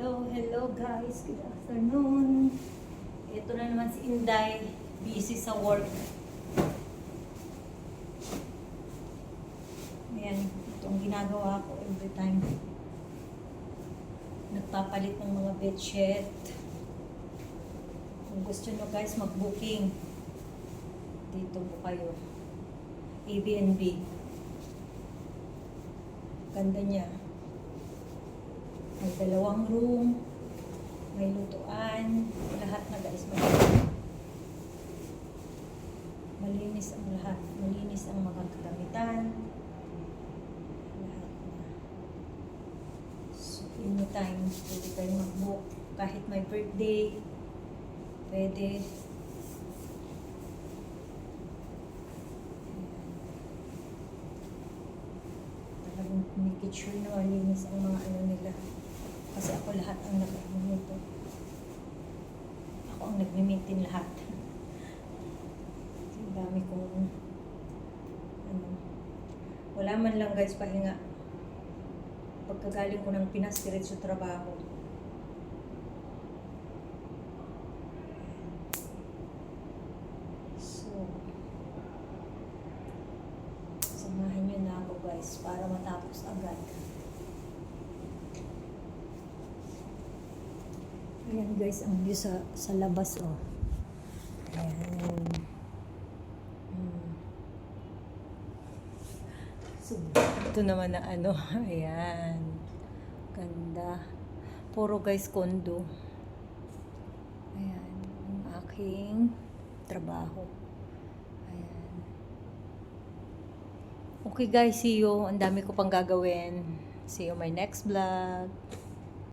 Hello guys. Good afternoon. Ito na naman si Inday. Busy sa work. Ayan. Ito ang ginagawa ko every time. Nagpapalit ng mga bedsheet. Kung gusto nyo guys mag-booking, dito po kayo. Airbnb. Ganda niya. May 2 room, may lutuan, lahat na guys. Malinis ang lahat. Malinis ang mga kagamitan. Lahat na. So, anytime, pwede kayo mag-book. Kahit may birthday, pwede. Talagang make sure na malinis ang mga ano nila. Kasi ako lahat ang nag-ano nito. Ako ang nag-maintain lahat. Ang dami kong ano. Wala man lang guys pahinga. Pagkagaling ko ng Pinas, diretso trabaho. So, samahan nyo na ako guys para matapos agad. Ayan guys, ang view sa labas oh. Ayan. So, ito naman na ano, ayan. Ganda. Puro guys condo. Ayan, ang aking trabaho. Ayan. Okay guys, see you. Ang dami ko pang gagawin. See you my next vlog.